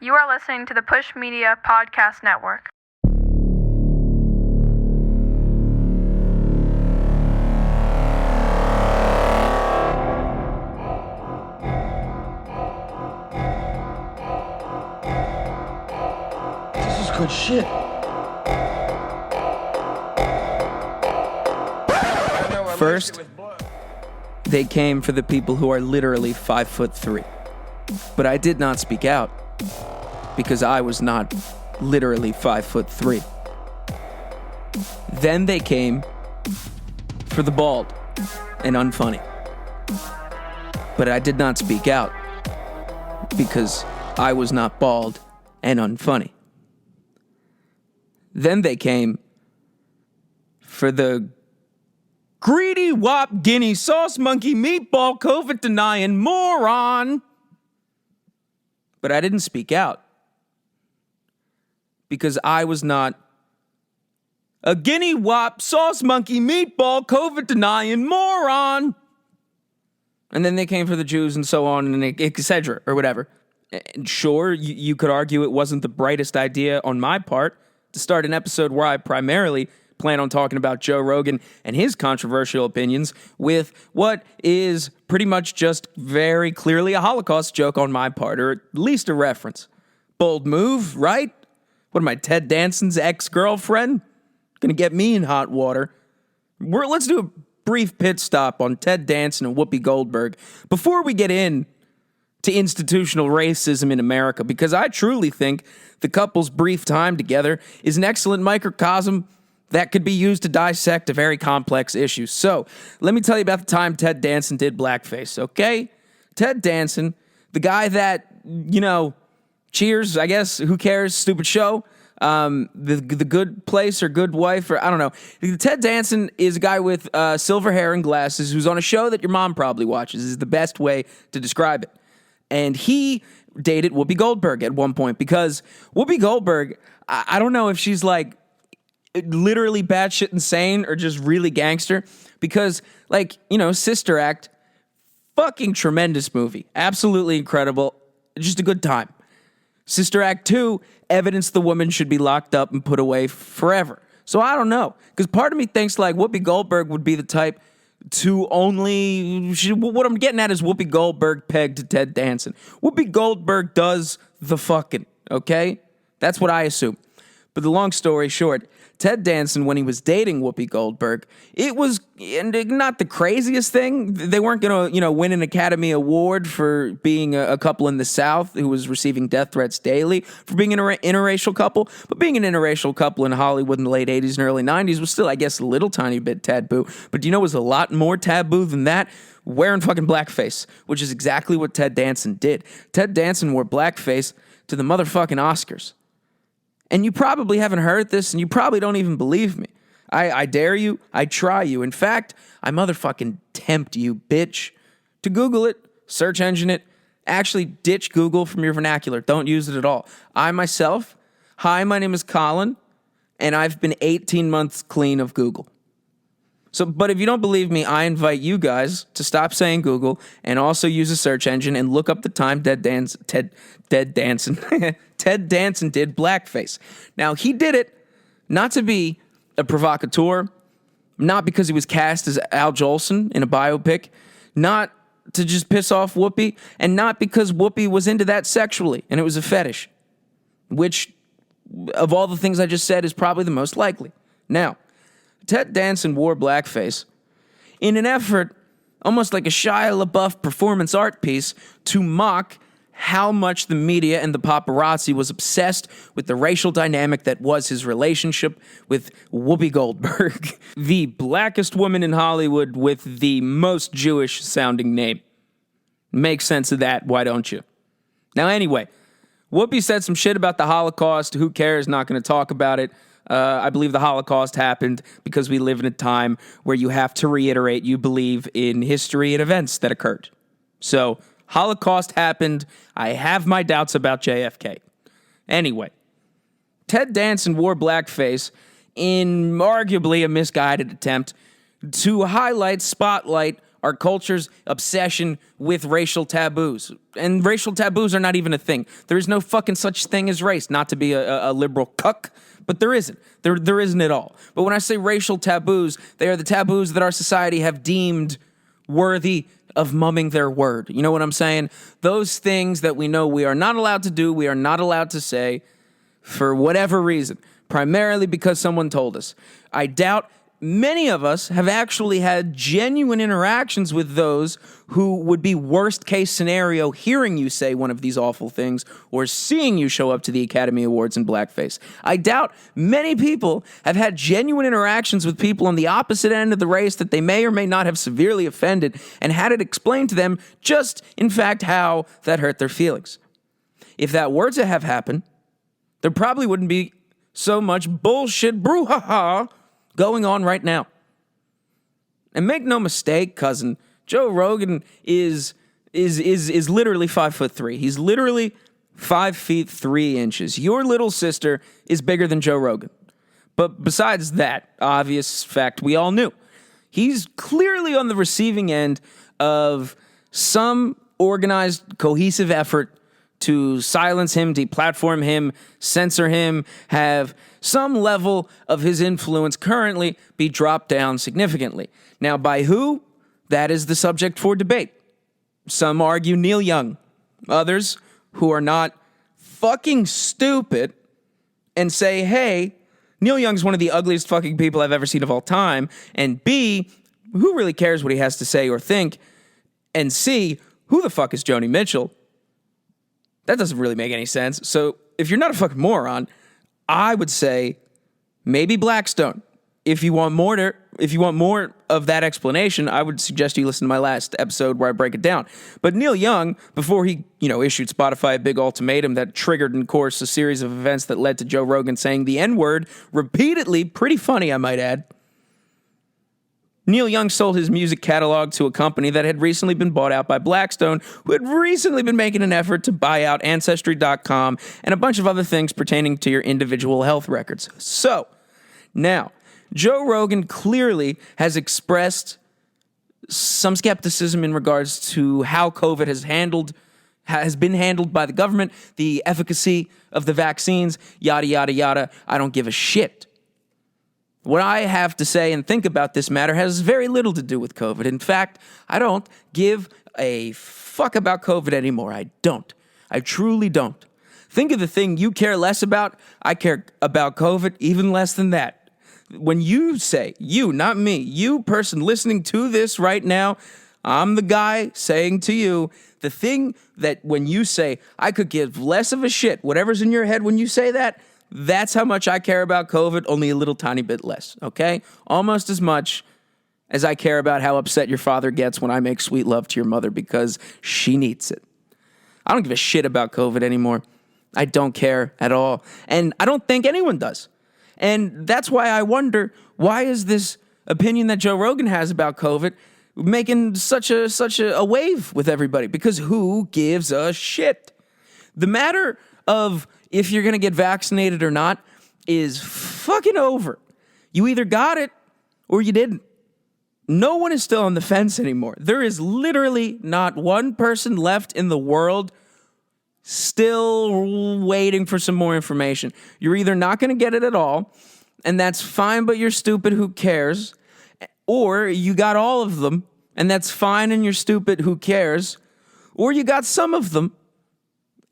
You are listening to the Push Media Podcast Network. This is good shit. First, they came for the people who are literally 5'3". But I did not speak out because I was not literally 5'3". Then they came for the bald and unfunny. But I did not speak out because I was not bald and unfunny. Then they came for the greedy wop guinea sauce monkey meatball COVID denying moron. But I didn't speak out because I was not a guinea wop sauce monkey meatball COVID denying moron. And then they came for the Jews and so on and etc. or whatever. And sure, you could argue it wasn't the brightest idea on my part to start an episode where I primarily plan on talking about Joe Rogan and his controversial opinions with what is pretty much just very clearly a Holocaust joke on my part, or at least a reference. Bold move, right? What am I, Ted Danson's ex-girlfriend? Gonna get me in hot water. Let's do a brief pit stop on Ted Danson and Whoopi Goldberg before we get in to institutional racism in America, because I truly think the couple's brief time together is an excellent microcosm that could be used to dissect a very complex issue. So, let me tell you about the time Ted Danson did blackface, okay? Ted Danson, the guy that, Cheers, I guess, who cares, stupid show, the Good Place or Good Wife, or I don't know. Ted Danson is a guy with silver hair and glasses who's on a show that your mom probably watches, is the best way to describe it. And he dated Whoopi Goldberg at one point because Whoopi Goldberg, I don't know if she's like literally batshit insane or just really gangster, because Sister Act, fucking tremendous movie, absolutely incredible, just a good time. Sister Act 2, evidence the woman should be locked up and put away forever. So I don't know, because part of me thinks like Whoopi Goldberg would be the type to what I'm getting at is Whoopi Goldberg pegged to Ted Danson. Whoopi Goldberg does the fucking, okay? That's what I assume. But the long story short, Ted Danson, when he was dating Whoopi Goldberg, it was not the craziest thing. They weren't going to, win an Academy Award for being a couple in the South who was receiving death threats daily for being an interracial couple. But being an interracial couple in Hollywood in the late 80s and early 90s was still, I guess, a little tiny bit taboo. But do you know what was a lot more taboo than that? Wearing fucking blackface, which is exactly what Ted Danson did. Ted Danson wore blackface to the motherfucking Oscars. And you probably haven't heard this, and you probably don't even believe me. I dare you. I try you. In fact, I motherfucking tempt you, bitch, to Google it, search engine it. Actually, ditch Google from your vernacular. Don't use it at all. I myself, hi, my name is Colin, and I've been 18 months clean of Google. So, but if you don't believe me, I invite you guys to stop saying Google and also use a search engine and look up the time Ted Danson Ted Danson did blackface. Now, he did it not to be a provocateur, not because he was cast as Al Jolson in a biopic, not to just piss off Whoopi, and not because Whoopi was into that sexually and it was a fetish, which, of all the things I just said, is probably the most likely. Now, Ted Danson wore blackface in an effort, almost like a Shia LaBeouf performance art piece, to mock how much the media and the paparazzi was obsessed with the racial dynamic that was his relationship with Whoopi Goldberg, the blackest woman in Hollywood with the most Jewish-sounding name. Make sense of that, why don't you? Now, anyway, Whoopi said some shit about the Holocaust. Who cares? Not going to talk about it. I believe the Holocaust happened because we live in a time where you have to reiterate you believe in history and events that occurred. So, Holocaust happened. I have my doubts about JFK. Anyway, Ted Danson wore blackface in arguably a misguided attempt to spotlight our culture's obsession with racial taboos. And racial taboos are not even a thing. There is no fucking such thing as race, not to be a liberal cuck, but there isn't. There isn't at all. But when I say racial taboos, they are the taboos that our society have deemed worthy of mumming their word. You know what I'm saying? Those things that we know we are not allowed to do, we are not allowed to say for whatever reason, primarily because someone told us. I doubt many of us have actually had genuine interactions with those who would be worst case scenario hearing you say one of these awful things or seeing you show up to the Academy Awards in blackface. I doubt many people have had genuine interactions with people on the opposite end of the race that they may or may not have severely offended and had it explained to them just, in fact, how that hurt their feelings. If that were to have happened, there probably wouldn't be so much bullshit brouhaha going on right now. And make no mistake, cousin, Joe Rogan is literally 5'3". He's literally 5 feet 3 inches. Your little sister is bigger than Joe Rogan. But besides that obvious fact we all knew, he's clearly on the receiving end of some organized, cohesive effort to silence him, deplatform him, censor him, have some level of his influence currently be dropped down significantly. Now, by who? That is the subject for debate. Some argue Neil Young. Others, who are not fucking stupid, and say, hey, Neil Young's one of the ugliest fucking people I've ever seen of all time, and B, who really cares what he has to say or think, and C, who the fuck is Joni Mitchell? That doesn't really make any sense. So if you're not a fucking moron, I would say maybe Blackstone. If you want more of that explanation, I would suggest you listen to my last episode where I break it down. But Neil Young, before he, issued Spotify a big ultimatum that triggered, in course, a series of events that led to Joe Rogan saying the N-word repeatedly, pretty funny, I might add. Neil Young sold his music catalog to a company that had recently been bought out by Blackstone, who had recently been making an effort to buy out Ancestry.com and a bunch of other things pertaining to your individual health records. So, now, Joe Rogan clearly has expressed some skepticism in regards to how COVID has been handled by the government, the efficacy of the vaccines, yada, yada, yada. I don't give a shit. What I have to say and think about this matter has very little to do with COVID. In fact, I don't give a fuck about COVID anymore. I don't. I truly don't. Think of the thing you care less about. I care about COVID even less than that. When you say, you, not me, you person listening to this right now, I'm the guy saying to you, the thing that when you say, I could give less of a shit, whatever's in your head when you say that, that's how much I care about COVID, only a little tiny bit less, okay? Almost as much as I care about how upset your father gets when I make sweet love to your mother because she needs it. I don't give a shit about COVID anymore. I don't care at all. And I don't think anyone does. And that's why I wonder, why is this opinion that Joe Rogan has about COVID making such a wave with everybody? Because who gives a shit? The matter of if you're going to get vaccinated or not is fucking over. You either got it or you didn't. No one is still on the fence anymore. There is literally not one person left in the world still waiting for some more information. You're either not going to get it at all, and that's fine, but you're stupid, who cares? Or you got all of them, and that's fine, and you're stupid, who cares? Or you got some of them,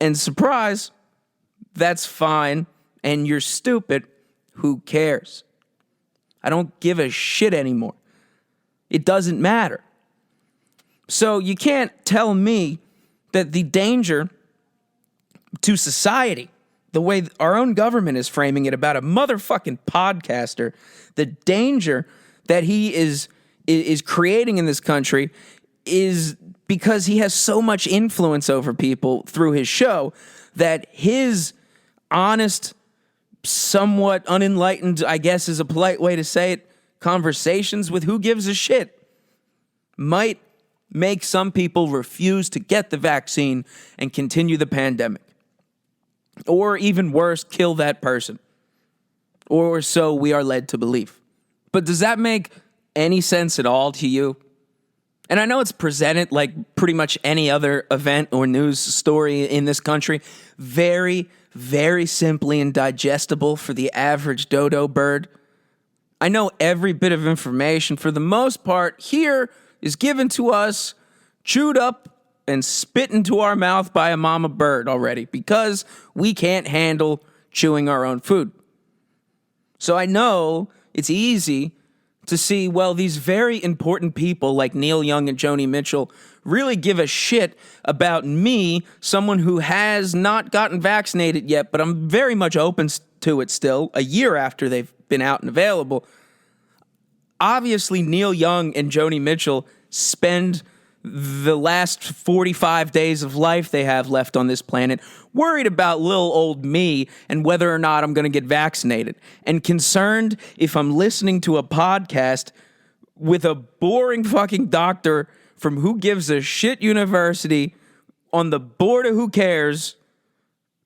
and surprise, that's fine, and you're stupid, who cares? I don't give a shit anymore. It doesn't matter. So you can't tell me that the danger to society, the way our own government is framing it about a motherfucking podcaster, the danger that he is creating in this country is because he has so much influence over people through his show that his honest, somewhat unenlightened, I guess is a polite way to say it, conversations with who gives a shit might make some people refuse to get the vaccine and continue the pandemic. Or even worse, kill that person. Or so we are led to believe. But does that make any sense at all to you? And I know it's presented like pretty much any other event or news story in this country, very, very simply and digestible for the average dodo bird. I know every bit of information, for the most part, here is given to us, chewed up, and spit into our mouth by a mama bird already, because we can't handle chewing our own food. So I know it's easy to see, well, these very important people like Neil Young and Joni Mitchell really give a shit about me, someone who has not gotten vaccinated yet, but I'm very much open to it still, a year after they've been out and available. Obviously, Neil Young and Joni Mitchell spend the last 45 days of life they have left on this planet worried about little old me and whether or not I'm going to get vaccinated, and concerned if I'm listening to a podcast with a boring fucking doctor from Who Gives a Shit University on the board of Who Cares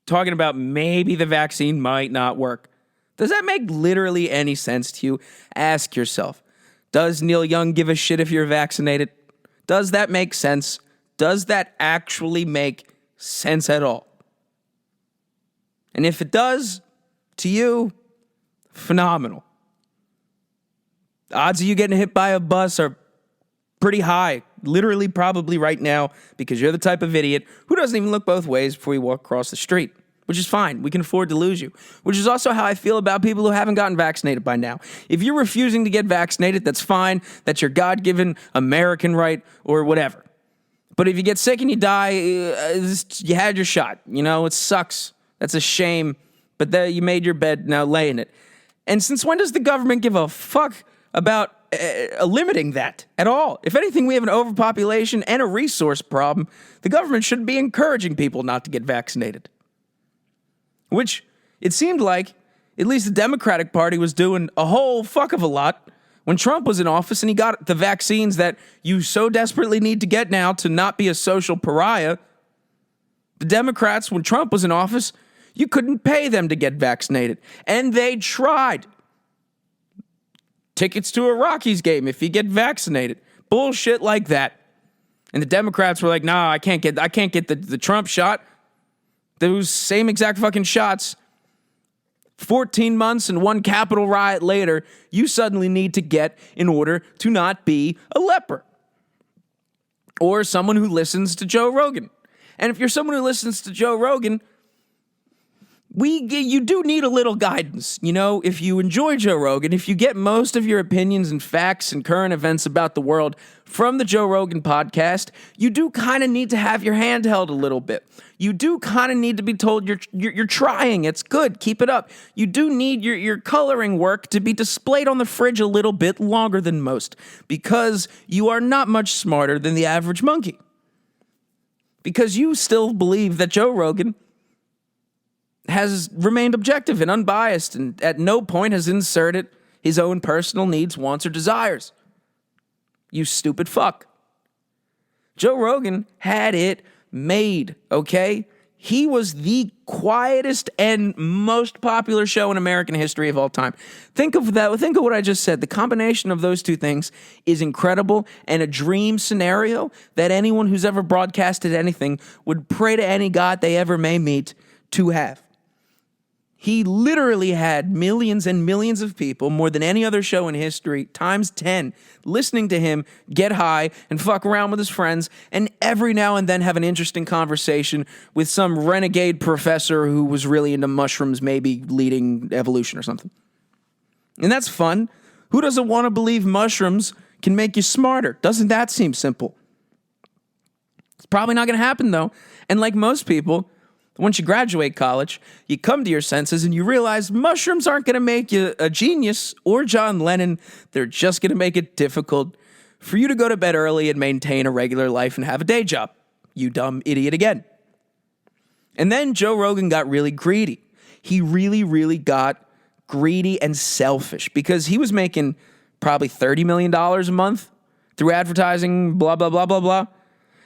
talking about maybe the vaccine might not work. Does that make literally any sense to you? Ask yourself, does Neil Young give a shit if you're vaccinated? Does that make sense? Does that actually make sense at all? And if it does, to you, phenomenal. The odds of you getting hit by a bus are pretty high, literally probably right now, because you're the type of idiot who doesn't even look both ways before you walk across the street, which is fine. We can afford to lose you, which is also how I feel about people who haven't gotten vaccinated by now. If you're refusing to get vaccinated, that's fine. That's your God-given American right or whatever. But if you get sick and you die, you had your shot. You know, it sucks. That's a shame. But you made your bed, now lay in it. And since when does the government give a fuck about limiting that at all? If anything, we have an overpopulation and a resource problem. The government shouldn't be encouraging people not to get vaccinated. Which it seemed like at least the Democratic Party was doing a whole fuck of a lot when Trump was in office and he got the vaccines that you so desperately need to get now to not be a social pariah. The Democrats, when Trump was in office, you couldn't pay them to get vaccinated. And they tried. Tickets to a Rockies game if you get vaccinated. Bullshit like that. And the Democrats were like, nah, I can't get the Trump shot. Those same exact fucking shots, 14 months and one Capitol riot later, you suddenly need to get in order to not be a leper. Or someone who listens to Joe Rogan. And if you're someone who listens to Joe Rogan, you do need a little guidance. You know, if you enjoy Joe Rogan, if you get most of your opinions and facts and current events about the world from the Joe Rogan podcast, you do kind of need to have your hand held a little bit. You do kind of need to be told you're trying. It's good. Keep it up. You do need your coloring work to be displayed on the fridge a little bit longer than most, because you are not much smarter than the average monkey. Because you still believe that Joe Rogan has remained objective and unbiased and at no point has inserted his own personal needs, wants, or desires. You stupid fuck. Joe Rogan had it made, okay? He was the quietest and most popular show in American history of all time. Think of that. Think of what I just said. The combination of those two things is incredible and a dream scenario that anyone who's ever broadcasted anything would pray to any god they ever may meet to have. He literally had millions and millions of people, more than any other show in history, times 10, listening to him get high and fuck around with his friends, and every now and then have an interesting conversation with some renegade professor who was really into mushrooms, maybe leading evolution or something. And that's fun. Who doesn't want to believe mushrooms can make you smarter? Doesn't that seem simple? It's probably not going to happen, though. And like most people, once you graduate college, you come to your senses and you realize mushrooms aren't going to make you a genius or John Lennon. They're just going to make it difficult for you to go to bed early and maintain a regular life and have a day job. You dumb idiot again. And then Joe Rogan got really greedy. He really, really got greedy and selfish because he was making probably $30 million a month through advertising, blah, blah, blah, blah, blah.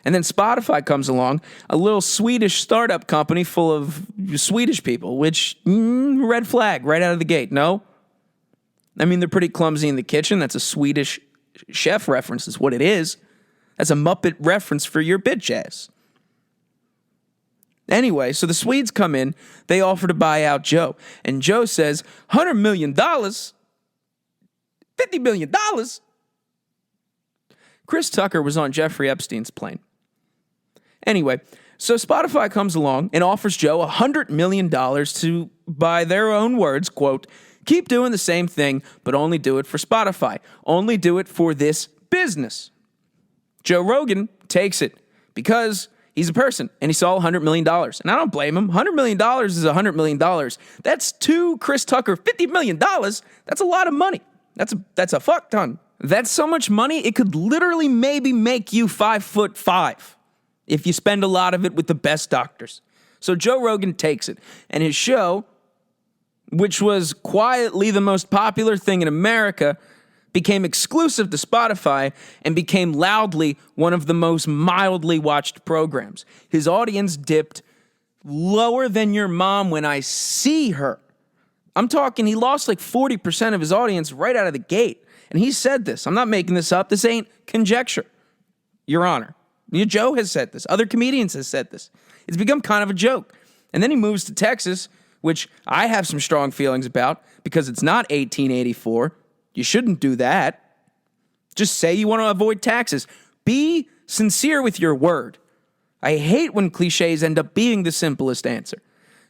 And then Spotify comes along, a little Swedish startup company full of Swedish people, which, red flag right out of the gate, no? I mean, they're pretty clumsy in the kitchen. That's a Swedish chef reference is what it is. That's a Muppet reference for your bitch ass. Anyway, so the Swedes come in, they offer to buy out Joe. And Joe says, $100 million? $50 million? Chris Tucker was on Jeffrey Epstein's plane. Anyway, so Spotify comes along and offers Joe $100 million to, by their own words, quote, keep doing the same thing, but only do it for Spotify. Only do it for this business. Joe Rogan takes it because he's a person and he saw $100 million. And I don't blame him. $100 million is $100 million. That's to Chris Tucker, $50 million. That's a lot of money. That's a fuck ton. That's so much money, it could literally maybe make you 5'5" if you spend a lot of it with the best doctors. So Joe Rogan takes it. And his show, which was quietly the most popular thing in America, became exclusive to Spotify and became loudly one of the most mildly watched programs. His audience dipped lower than your mom when I see her. I'm talking, he lost like 40% of his audience right out of the gate. And he said this. I'm not making this up. This ain't conjecture, Your Honor. Joe has said this. Other comedians have said this. It's become kind of a joke. And then he moves to Texas, which I have some strong feelings about because it's not 1884. You shouldn't do that. Just say you want to avoid taxes. Be sincere with your word. I hate when cliches end up being the simplest answer.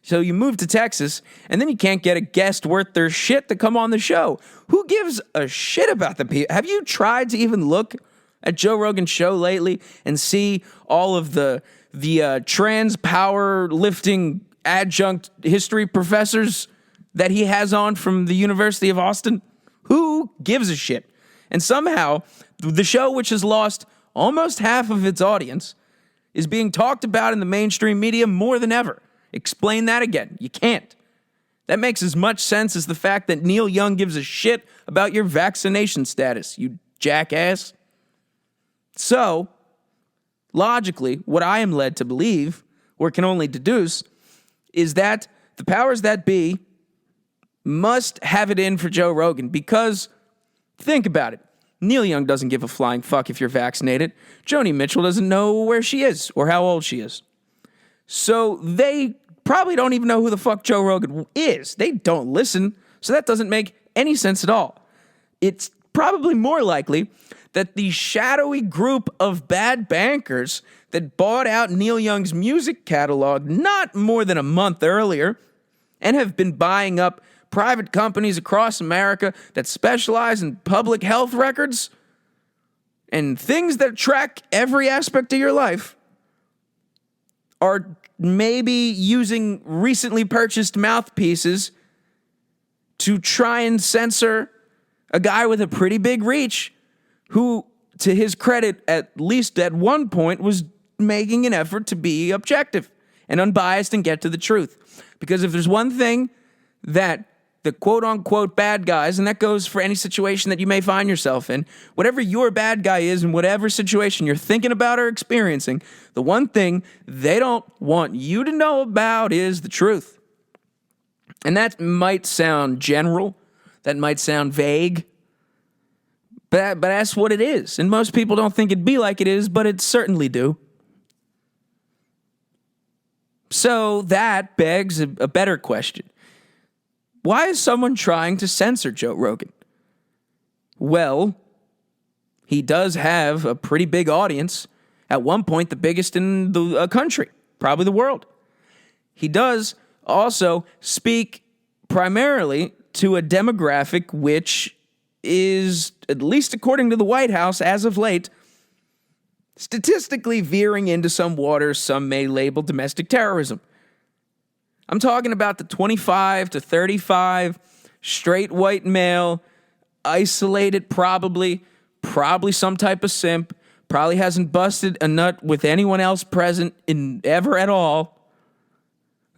So you move to Texas, and then you can't get a guest worth their shit to come on the show. Who gives a shit about the people? Have you tried to even look at Joe Rogan's show lately and see all of the trans power lifting adjunct history professors that he has on from the University of Austin? Who gives a shit? And somehow, the show, which has lost almost half of its audience, is being talked about in the mainstream media more than ever. Explain that again. You can't. That makes as much sense as the fact that Neil Young gives a shit about your vaccination status, you jackass. So, logically, what I am led to believe, or can only deduce, is that the powers that be must have it in for Joe Rogan because, think about it, Neil Young doesn't give a flying fuck if you're vaccinated. Joni Mitchell doesn't know where she is or how old she is. So they probably don't even know who the fuck Joe Rogan is. They don't listen, so that doesn't make any sense at all. It's probably more likely that the shadowy group of bad bankers that bought out Neil Young's music catalog not more than a month earlier and have been buying up private companies across America that specialize in public health records and things that track every aspect of your life are maybe using recently purchased mouthpieces to try and censor a guy with a pretty big reach who, to his credit, at least at one point, was making an effort to be objective and unbiased and get to the truth. Because if there's one thing that the quote-unquote bad guys, and that goes for any situation that you may find yourself in, whatever your bad guy is in whatever situation you're thinking about or experiencing, the one thing they don't want you to know about is the truth. And that might sound general, that might sound vague, but that's what it is. And most people don't think it'd be like it is, but it certainly do. So that begs a better question. Why is someone trying to censor Joe Rogan? Well, he does have a pretty big audience. At one point, the biggest in the country, probably the world. He does also speak primarily to a demographic which is, at least according to the White House as of late, statistically veering into some waters some may label domestic terrorism. I'm talking about the 25 to 35, straight white male, isolated probably some type of simp, probably hasn't busted a nut with anyone else present in ever at all.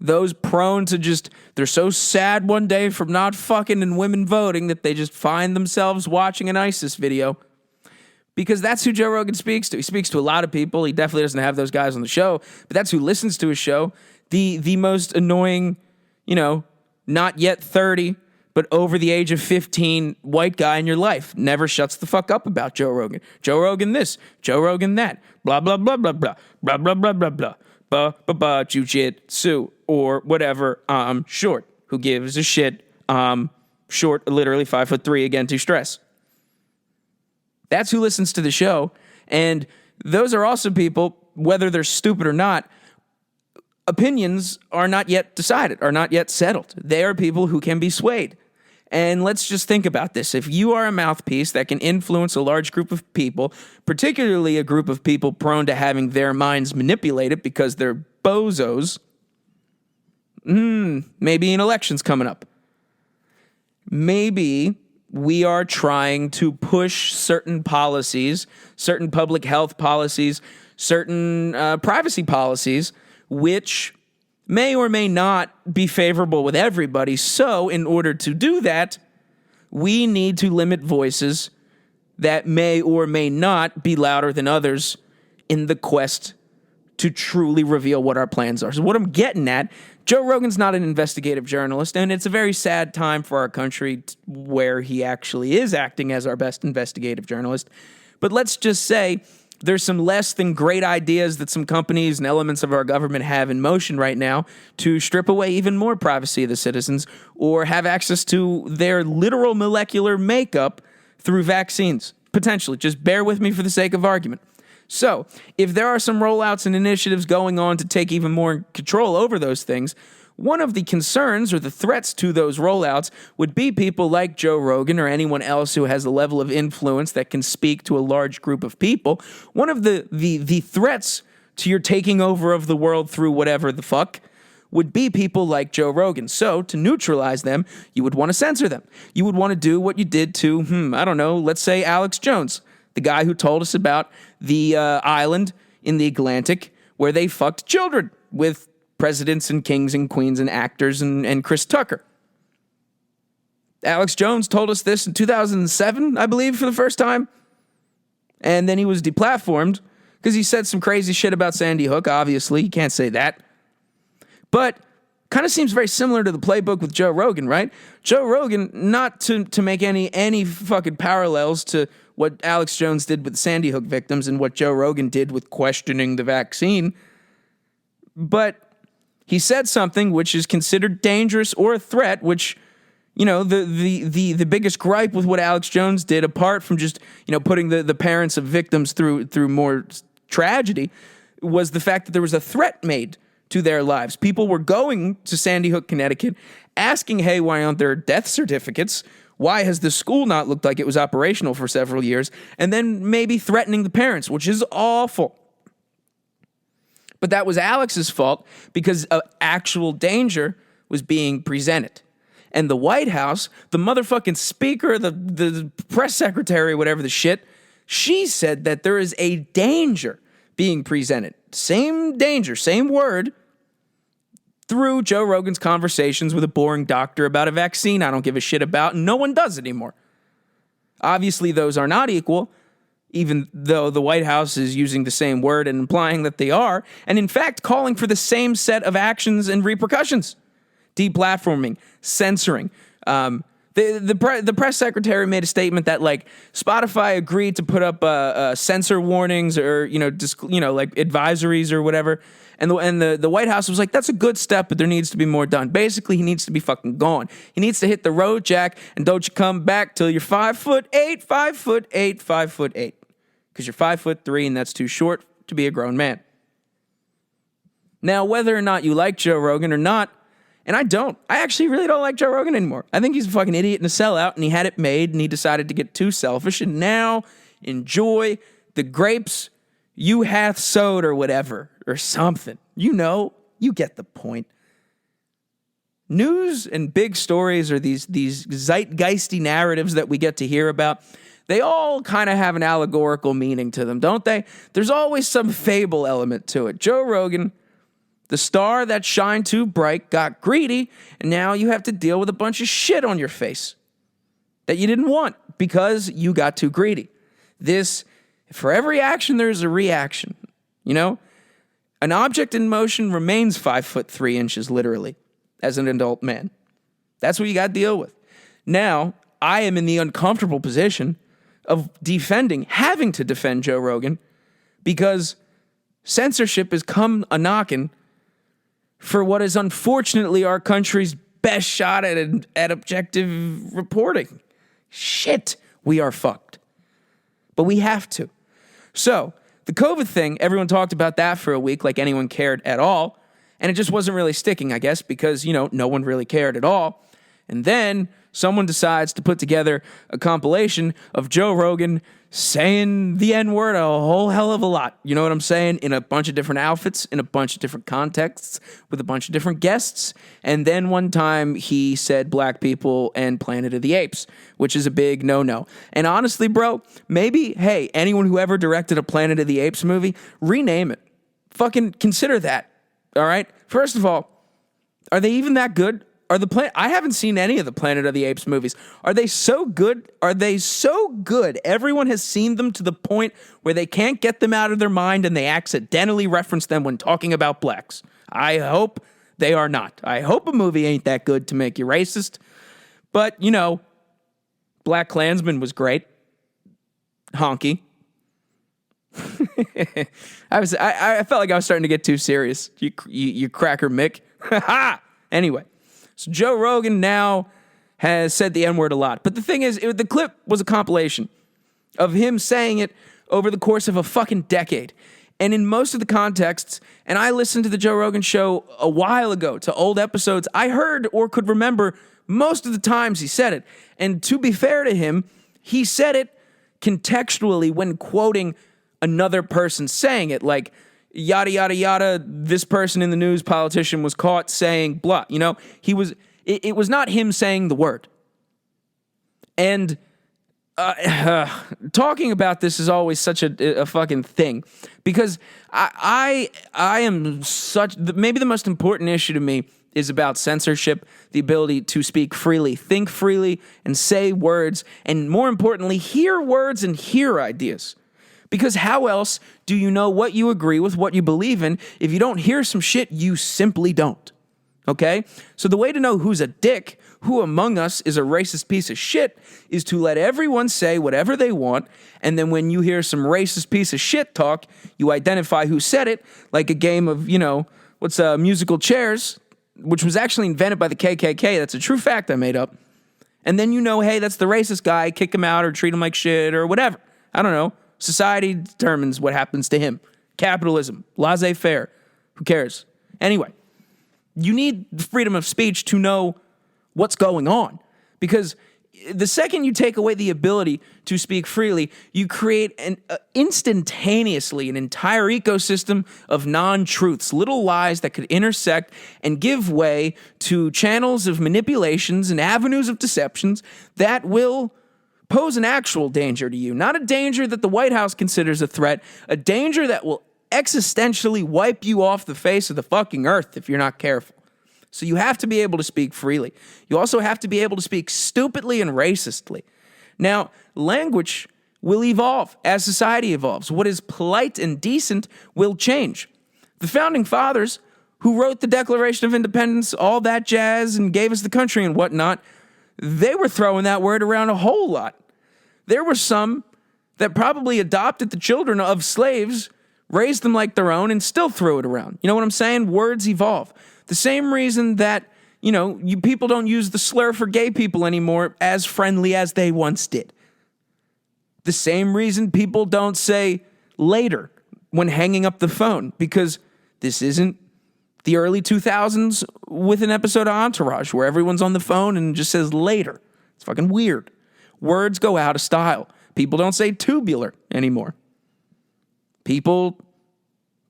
Those prone to just, they're so sad one day from not fucking and women voting that they just find themselves watching an ISIS video. Because that's who Joe Rogan speaks to. He speaks to a lot of people. He definitely doesn't have those guys on the show, but that's who listens to his show. The most annoying, not yet 30, but over the age of 15 white guy in your life never shuts the fuck up about Joe Rogan. Joe Rogan this, Joe Rogan that, blah, blah, blah, blah, blah, blah, blah, blah, blah, blah, blah, blah, blah, jiu-jitsu, or whatever, short. Who gives a shit? Short, literally 5'3", again, to stress. That's who listens to the show, and those are also people, whether they're stupid or not, opinions are not yet decided, are not yet settled. They are people who can be swayed. And let's just think about this. If you are a mouthpiece that can influence a large group of people, particularly a group of people prone to having their minds manipulated because they're bozos, maybe an election's coming up. Maybe we are trying to push certain policies, certain public health policies, certain privacy policies, which may or may not be favorable with everybody. So in order to do that, we need to limit voices that may or may not be louder than others in the quest to truly reveal what our plans are. So what I'm getting at, Joe Rogan's not an investigative journalist, and it's a very sad time for our country where he actually is acting as our best investigative journalist. But let's just say there's some less than great ideas that some companies and elements of our government have in motion right now to strip away even more privacy of the citizens or have access to their literal molecular makeup through vaccines. Potentially. Just bear with me for the sake of argument. So, if there are some rollouts and initiatives going on to take even more control over those things, one of the concerns or the threats to those rollouts would be people like Joe Rogan or anyone else who has a level of influence that can speak to a large group of people. One of the threats to your taking over of the world through whatever the fuck would be people like Joe Rogan. So to neutralize them, you would want to censor them. You would want to do what you did to, I don't know, let's say Alex Jones, the guy who told us about the island in the Atlantic where they fucked children with presidents and kings and queens and actors and Chris Tucker. Alex Jones told us this in 2007, I believe, for the first time. And then he was deplatformed because he said some crazy shit about Sandy Hook, obviously. You can't say that. But kind of seems very similar to the playbook with Joe Rogan, right? Joe Rogan, not to make any fucking parallels to what Alex Jones did with the Sandy Hook victims and what Joe Rogan did with questioning the vaccine, but he said something which is considered dangerous or a threat, which, the biggest gripe with what Alex Jones did, apart from just, putting the parents of victims through more tragedy, was the fact that there was a threat made to their lives. People were going to Sandy Hook, Connecticut, asking, hey, why aren't there death certificates? Why has the school not looked like it was operational for several years? And then maybe threatening the parents, which is awful. But that was Alex's fault because actual danger was being presented. And the White House, the motherfucking speaker, the press secretary, whatever the shit, she said that there is a danger being presented. Same danger, same word, through Joe Rogan's conversations with a boring doctor about a vaccine I don't give a shit about, and no one does anymore. Obviously, those are not equal, even though the White House is using the same word and implying that they are, and in fact calling for the same set of actions and repercussions. Deplatforming, censoring. The press secretary made a statement that Spotify agreed to put up censor warnings or advisories or whatever, and the White House was like, that's a good step, but there needs to be more done. Basically, he needs to be fucking gone. He needs to hit the road, Jack, and don't you come back till you're 5'8", 5'8", 5'8", because you're 5'3", and that's too short to be a grown man. Now, whether or not you like Joe Rogan or not. And I actually really don't like Joe Rogan anymore. I think he's a fucking idiot and a sellout, and he had it made, and he decided to get too selfish, and now enjoy the grapes you hath sowed or whatever, or something. You get the point. News and big stories or these zeitgeisty narratives that we get to hear about, they all kind of have an allegorical meaning to them, don't they? There's always some fable element to it. Joe Rogan, the star that shined too bright, got greedy, and now you have to deal with a bunch of shit on your face that you didn't want because you got too greedy. For every action, there's a reaction. An object in motion remains 5'3" literally, as an adult man. That's what you got to deal with. now I am in the uncomfortable position of having to defend Joe Rogan because censorship has come a-knocking for what is unfortunately our country's best shot at objective reporting. Shit, we are fucked. But we have to. So, the COVID thing, everyone talked about that for a week like anyone cared at all. And it just wasn't really sticking, I guess, because, no one really cared at all. And then someone decides to put together a compilation of Joe Rogan saying the N-word a whole hell of a lot. You know what I'm saying? In a bunch of different outfits, in a bunch of different contexts, with a bunch of different guests. And then one time he said black people and Planet of the Apes, which is a big no-no. And honestly, bro, maybe, hey, anyone who ever directed a Planet of the Apes movie, rename it. Fucking consider that. All right? First of all, are they even that good? I haven't seen any of the Planet of the Apes movies. Are they so good? Are they so good? Everyone has seen them to the point where they can't get them out of their mind and they accidentally reference them when talking about blacks. I hope they are not. I hope a movie ain't that good to make you racist. But, Black Klansman was great. Honky. I felt like I was starting to get too serious. You cracker Mick. Anyway. So Joe Rogan now has said the N-word a lot. But the thing is, the clip was a compilation of him saying it over the course of a fucking decade. And in most of the contexts, and I listened to the Joe Rogan show a while ago to old episodes, I heard or could remember most of the times he said it. And to be fair to him, he said it contextually when quoting another person saying it, like, yada, yada, yada, this person in the news, politician, was caught saying blah. It was not him saying the word. And talking about this is always such a fucking thing because I am maybe the most important issue to me is about censorship, the ability to speak freely, think freely, and say words, and more importantly, hear words and hear ideas. Because how else do you know what you agree with, what you believe in, if you don't hear some shit you simply don't? Okay? So the way to know who's a dick, who among us is a racist piece of shit, is to let everyone say whatever they want, and then when you hear some racist piece of shit talk, you identify who said it, like a game of, musical chairs, which was actually invented by the KKK. That's a true fact I made up. And then hey, that's the racist guy, kick him out or treat him like shit or whatever. I don't know. Society determines what happens to him. Capitalism, laissez-faire. Who cares? Anyway, you need freedom of speech to know what's going on. Because the second you take away the ability to speak freely, you create instantaneously an entire ecosystem of non-truths, little lies that could intersect and give way to channels of manipulations and avenues of deceptions that will pose an actual danger to you. Not a danger that the White House considers a threat, a danger that will existentially wipe you off the face of the fucking earth if you're not careful. So you have to be able to speak freely. You also have to be able to speak stupidly and racistly. Now, language will evolve as society evolves. What is polite and decent will change. The founding fathers, who wrote the Declaration of Independence, all that jazz, and gave us the country and whatnot, they were throwing that word around a whole lot. There were some that probably adopted the children of slaves, raised them like their own, and still threw it around. You know what I'm saying? Words evolve. The same reason that, you people don't use the slur for gay people anymore as friendly as they once did. The same reason people don't say later when hanging up the phone, because this isn't the early 2000s with an episode of Entourage where everyone's on the phone and just says later. It's fucking weird. Words go out of style. People don't say tubular anymore. People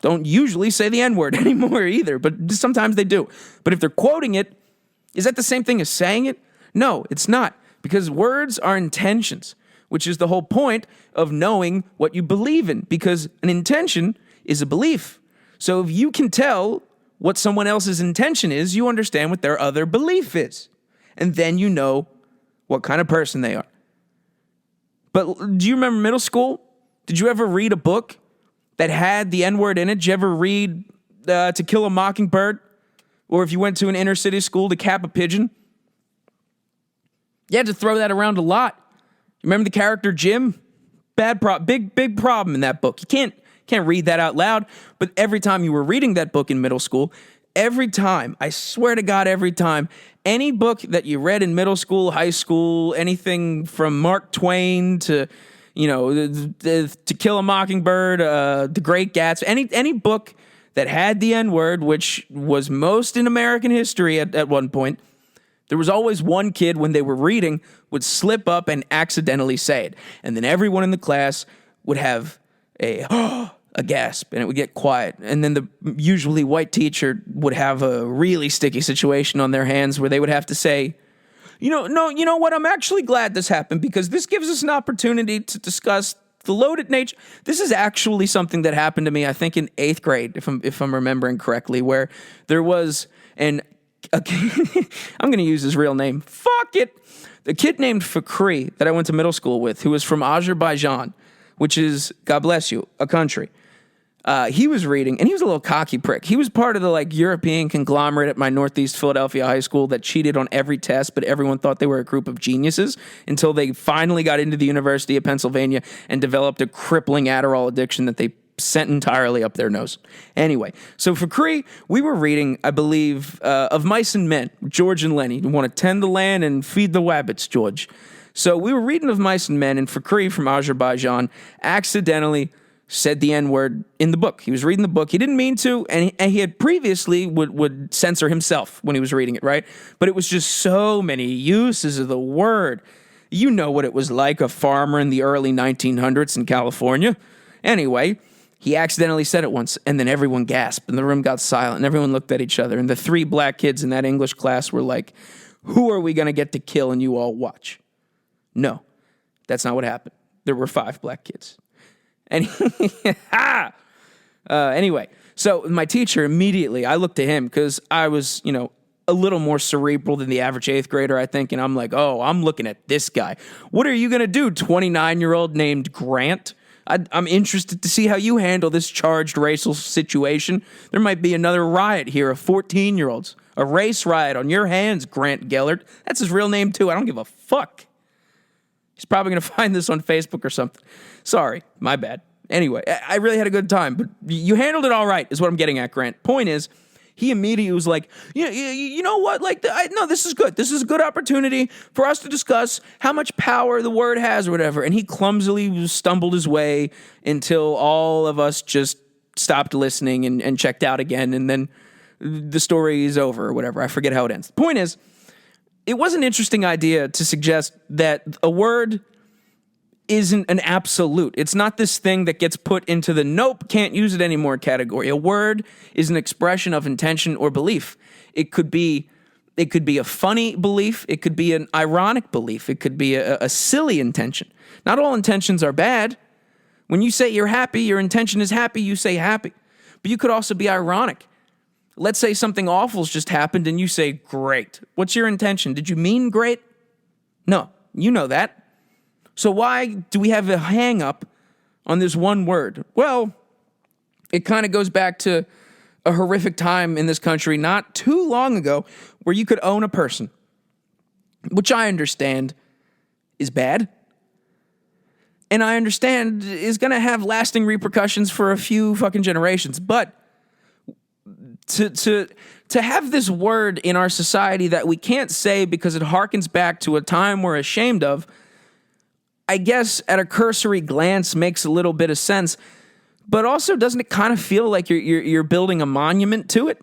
don't usually say the N-word anymore either, but sometimes they do. But if they're quoting it, is that the same thing as saying it? No, it's not, because words are intentions, which is the whole point of knowing what you believe in, because an intention is a belief. So if you can tell what someone else's intention is, you understand what their other belief is. And then you know what kind of person they are. But do you remember middle school? Did you ever read a book that had the N-word in it? Did you ever read To Kill a Mockingbird? Or if you went to an inner city school, To Cap a Pigeon? You had to throw that around a lot. Remember the character Jim? Big problem in that book. You can't read that out loud, but every time you were reading that book in middle school, every time, I swear to God, every time, any book that you read in middle school, high school, anything from Mark Twain to, To Kill a Mockingbird, The Great Gatsby, any book that had the N-word, which was most in American history at one point, there was always one kid when they were reading would slip up and accidentally say it. And then everyone in the class would have a gasp, and it would get quiet. And then the usually white teacher would have a really sticky situation on their hands where they would have to say, you know what? I'm actually glad this happened because this gives us an opportunity to discuss the loaded nature. This is actually something that happened to me, I think, in 8th grade, if I'm remembering correctly, where there was I'm going to use his real name. Fuck it. The kid named Fakri that I went to middle school with, who was from Azerbaijan, which is, God bless you, a country. He was reading, and he was a little cocky prick. He was part of the European conglomerate at my Northeast Philadelphia high school that cheated on every test, but everyone thought they were a group of geniuses until they finally got into the University of Pennsylvania and developed a crippling Adderall addiction that they sent entirely up their nose. Anyway, so for Cree, we were reading, I believe, Of Mice and Men, George and Lenny. You want to tend the land and feed the wabbits, George. So we were reading Of Mice and Men, and Fakri from Azerbaijan accidentally said the N-word in the book. He was reading the book. He didn't mean to, and he had previously would censor himself when he was reading it, right? But it was just so many uses of the word. You know what it was like, a farmer in the early 1900s in California. Anyway, he accidentally said it once, and then everyone gasped, and the room got silent, and everyone looked at each other, and the 3 black kids in that English class were like, who are we going to get to kill and you all watch? No, that's not what happened. There were 5 black kids. And anyway, so my teacher immediately, I looked at him because I was, a little more cerebral than the average 8th grader, I think, and I'm like, oh, I'm looking at this guy. What are you going to do, 29-year-old named Grant? I'm interested to see how you handle this charged racial situation. There might be another riot here of 14-year-olds. A race riot on your hands, Grant Gellert. That's his real name, too. I don't give a fuck. He's probably going to find this on Facebook or something. Sorry, my bad. Anyway, I really had a good time, but you handled it all right, is what I'm getting at, Grant. Point is, he immediately was like, you know what? No, this is good. This is a good opportunity for us to discuss how much power the word has or whatever. And he clumsily stumbled his way until all of us just stopped listening and checked out again. And then the story is over or whatever. I forget how it ends. The point is, it was an interesting idea to suggest that a word isn't an absolute. It's not this thing that gets put into the nope, can't use it anymore category. A word is an expression of intention or belief. It could be a funny belief. It could be an ironic belief. It could be a silly intention. Not all intentions are bad. When you say you're happy, your intention is happy, you say happy. But you could also be ironic. Let's say something awful's just happened and you say great. What's your intention? Did you mean great? No, you know that. So why do we have a hang up on this one word? Well, it kind of goes back to a horrific time in this country not too long ago where you could own a person, which I understand is bad. And I understand is going to have lasting repercussions for a few fucking generations. But to have this word in our society that we can't say because it harkens back to a time we're ashamed of, I guess at a cursory glance makes a little bit of sense, but also doesn't it kind of feel like you're building a monument to it?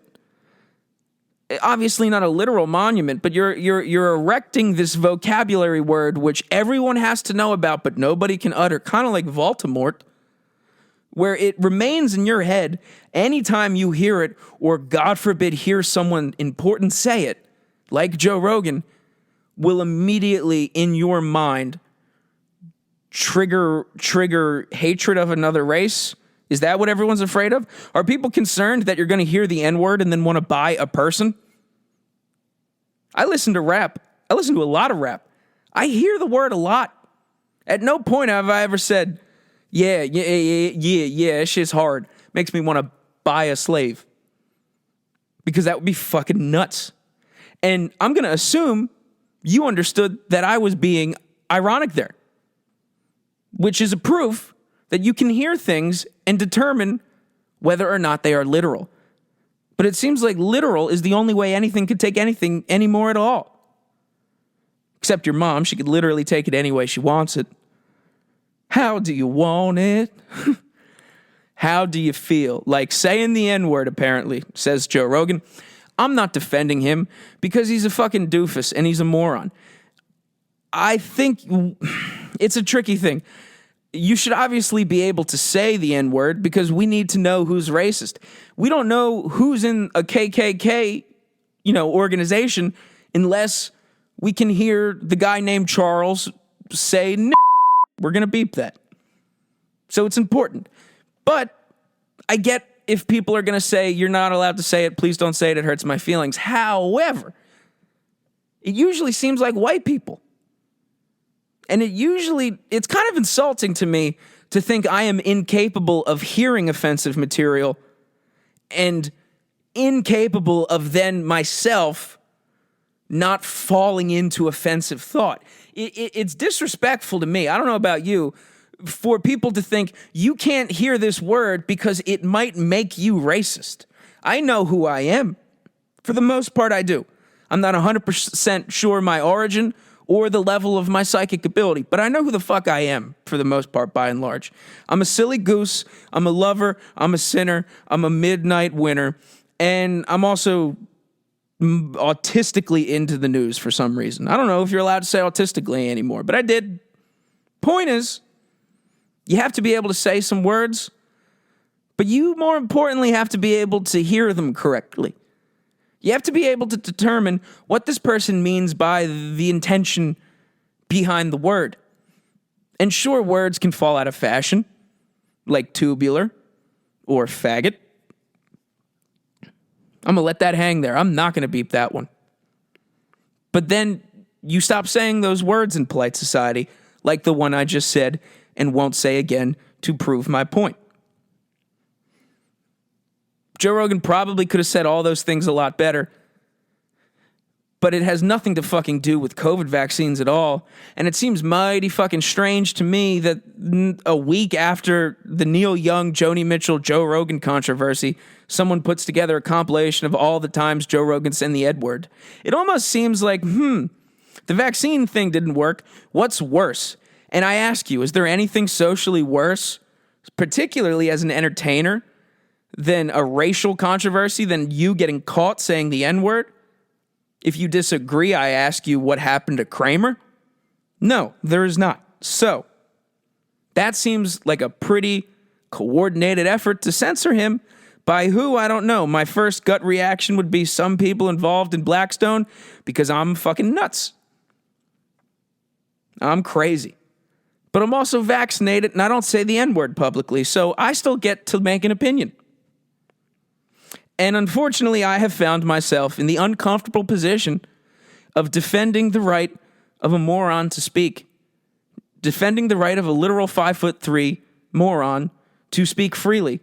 Obviously not a literal monument, but you're erecting this vocabulary word which everyone has to know about, but nobody can utter, kind of like Voldemort, where it remains in your head anytime you hear it, or God forbid hear someone important say it, like Joe Rogan, will immediately in your mind trigger hatred of another race? Is that what everyone's afraid of? Are people concerned that you're going to hear the N-word and then want to buy a person? I listen to rap. I listen to a lot of rap. I hear the word a lot. At no point have I ever said, yeah, that shit's hard. Makes me want to buy a slave. Because that would be fucking nuts. And I'm going to assume you understood that I was being ironic there, which is a proof that you can hear things and determine whether or not they are literal. But it seems like literal is the only way anything could take anything anymore at all. Except your mom, she could literally take it any way she wants it. How do you want it? How do you feel? Like saying the N-word, apparently, says Joe Rogan. I'm not defending him because he's a fucking doofus and he's a moron. I think it's a tricky thing. You should obviously be able to say the N-word because we need to know who's racist. We don't know who's in a KKK, organization unless we can hear the guy named Charles say, we're going to beep that. So it's important. But I get if people are going to say, you're not allowed to say it, please don't say it, it hurts my feelings. However, it usually seems like white people. And it's kind of insulting to me to think I am incapable of hearing offensive material and incapable of then myself not falling into offensive thought. It's disrespectful to me. I don't know about you, for people to think you can't hear this word because it might make you racist. I know who I am. For the most part, I do. I'm not 100% sure my origin or the level of my psychic ability, but I know who the fuck I am for the most part, by and large. I'm a silly goose, I'm a lover, I'm a sinner, I'm a midnight winner, and I'm also autistically into the news for some reason. I don't know if you're allowed to say autistically anymore, but I did. Point is, you have to be able to say some words, but you more importantly have to be able to hear them correctly. You have to be able to determine what this person means by the intention behind the word. And sure, words can fall out of fashion, like tubular or faggot. I'm going to let that hang there. I'm not going to beep that one. But then you stop saying those words in polite society, like the one I just said and won't say again to prove my point. Joe Rogan probably could have said all those things a lot better, but it has nothing to fucking do with COVID vaccines at all. And it seems mighty fucking strange to me that a week after the Neil Young, Joni Mitchell, Joe Rogan controversy, someone puts together a compilation of all the times Joe Rogan said the N-word. It almost seems like, the vaccine thing didn't work. What's worse? And I ask you, is there anything socially worse, particularly as an entertainer, than a racial controversy, than you getting caught saying the N-word? If you disagree, I ask you what happened to Kramer? No, there is not. So, that seems like a pretty coordinated effort to censor him. By who? I don't know. My first gut reaction would be some people involved in Blackstone because I'm fucking nuts. I'm crazy. But I'm also vaccinated and I don't say the N-word publicly, so I still get to make an opinion. And unfortunately, I have found myself in the uncomfortable position of defending the right of a moron to speak. Defending the right of a literal 5'3" moron to speak freely.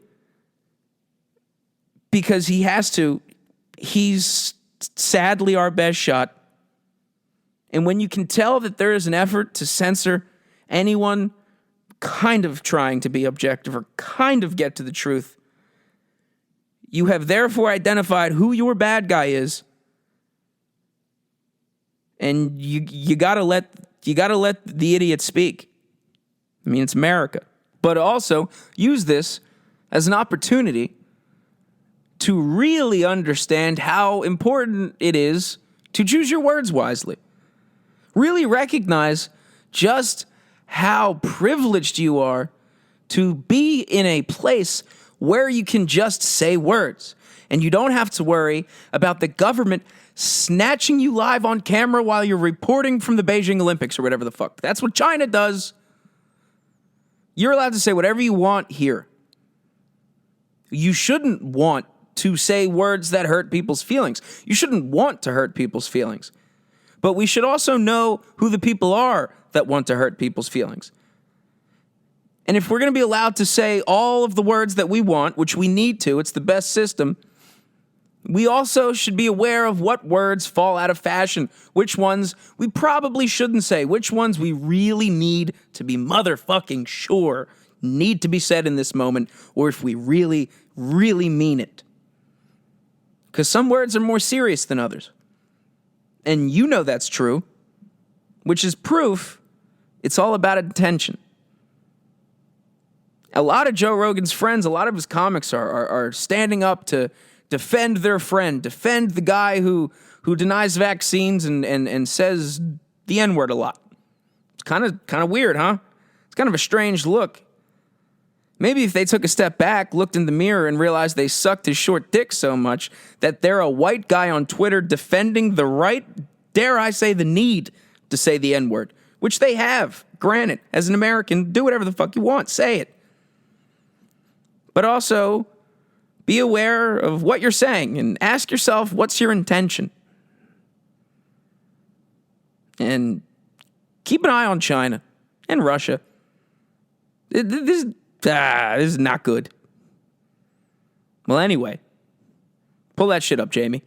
Because he has to. He's sadly our best shot. And when you can tell that there is an effort to censor anyone kind of trying to be objective or kind of get to the truth, you have therefore identified who your bad guy is, and you gotta let the idiot speak. I mean, it's America, but also use this as an opportunity to really understand how important it is to choose your words wisely. Really recognize just how privileged you are to be in a place where you can just say words and you don't have to worry about the government snatching you live on camera while you're reporting from the Beijing Olympics or whatever the fuck. That's what China does. You're allowed to say whatever you want here. You shouldn't want to say words that hurt people's feelings. You shouldn't want to hurt people's feelings. But we should also know who the people are that want to hurt people's feelings. And if we're going to be allowed to say all of the words that we want, which we need to, it's the best system, We also should be aware of what words fall out of fashion, which ones we probably shouldn't say, which ones we really need to be motherfucking sure need to be said in this moment, or if we really, really mean it. Because some words are more serious than others. And you know that's true, which is proof it's all about intention. A lot of Joe Rogan's friends, a lot of his comics are standing up to defend their friend, defend the guy who denies vaccines and says the N-word a lot. It's kind of weird, huh? It's kind of a strange look. Maybe if they took a step back, looked in the mirror, and realized they sucked his short dick so much that they're a white guy on Twitter defending the right, dare I say, the need to say the N-word, which they have. Granted, as an American, do whatever the fuck you want, say it. But also, be aware of what you're saying and ask yourself, what's your intention? And keep an eye on China and Russia. This is not good. Well, anyway, pull that shit up, Jamie.